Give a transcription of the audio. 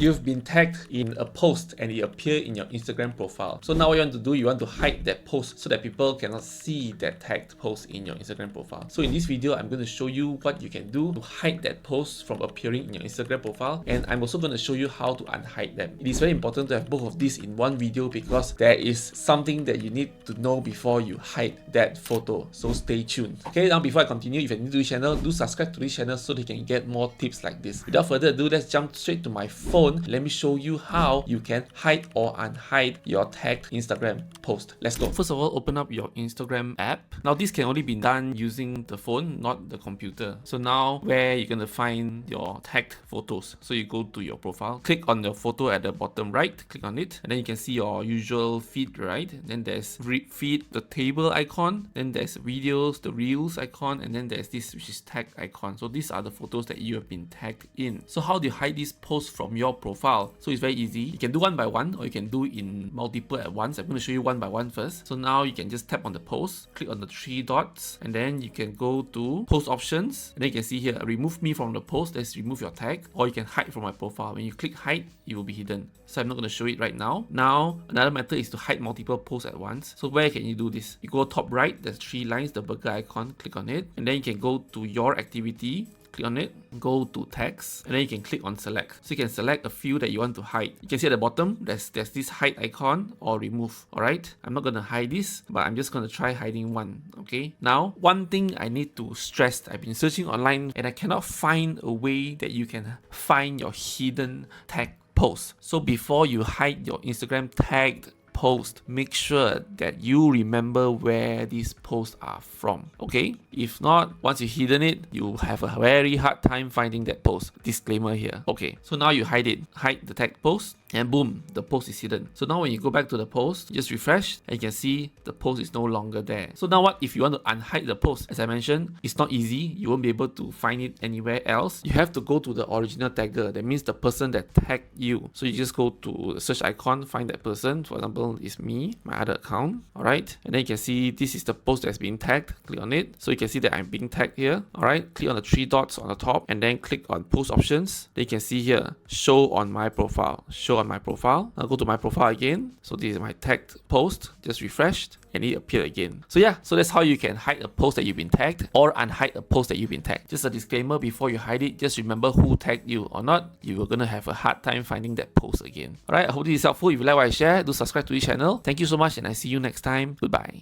you've been tagged in a post and it appears in your Instagram profile. So now what you want to do, you want to hide that post so that people cannot see that tagged post in your Instagram profile. So in this video, I'm going to show you what you can do to hide that post from appearing in your Instagram profile, and I'm also going to show you how to unhide them. It is very important to have both of these in one video because there is something that you need to know before you hide that photo. So stay tuned. Okay, now before I continue, if you're new to this channel, do subscribe to this channel so that you can get more tips like this. Without further ado, let's jump straight to my phone. Let me show you how you can hide or unhide your tagged Instagram post. Let's go. First of all, open up your Instagram app. Now this can only be done using the phone, not the computer. So now where you're going to find your tagged photos. So you go to your profile, click on the photo at the bottom right, click on it, and then you can see your usual feed, right? Then there's feed, the table icon, then there's videos, the reels icon, and then there's this which is tag icon. So these are the photos that you have been tagged in. So how do you hide these posts from your profile? So it's very easy. You can do one by one or you can do in multiple at once. I'm going to show you one by one first. So now you can just tap on the post, click on the three dots, and then you can go to post options, and then you can see here, remove me from the post. Let's remove your tag, or you can hide from my profile. When you click hide, it will be hidden. So I'm not going to show it right now. Now, another method is to hide multiple posts at once. So where can you do this? You go top right, there's three lines, the burger icon, click on it, and then you can go to your activity, click on it, go to text, and then you can click on select. So you can select a few that you want to hide. You can see at the bottom, there's this hide icon or remove. Alright, I'm not going to hide this, but I'm just going to try hiding one. Okay, now one thing I need to stress, I've been searching online and I cannot find a way that you can find your hidden tag posts. So before you hide your Instagram tagged post, make sure that you remember where these posts are from. Okay, if not, once you've hidden it, you have a very hard time finding that post. Disclaimer here. Okay, so now you hide it, hide the tag post, and boom, the post is hidden. So now when you go back to the post, just refresh and you can see the post is no longer there. So now what if you want to unhide the post? As I mentioned, it's not easy. You won't be able to find it anywhere else. You have to go to the original tagger. That means the person that tagged you. So you just go to the search icon, find that person. For example, it's me, my other account. Alright, and then you can see this is the post that's been tagged. Click on it. So you can see that I'm being tagged here. Alright, click on the three dots on the top and then click on post options. Then you can see here, show on my profile. Show on my profile. I'll go to my profile again. So this is my tagged post, just refreshed, and it appeared again. So yeah, so that's how you can hide a post that you've been tagged or unhide a post that you've been tagged. Just a disclaimer before you hide it, just remember who tagged you or not. You are gonna have a hard time finding that post again. Alright, I hope this is helpful. If you like what I share, do subscribe to this channel. Thank you so much and I see you next time. Goodbye.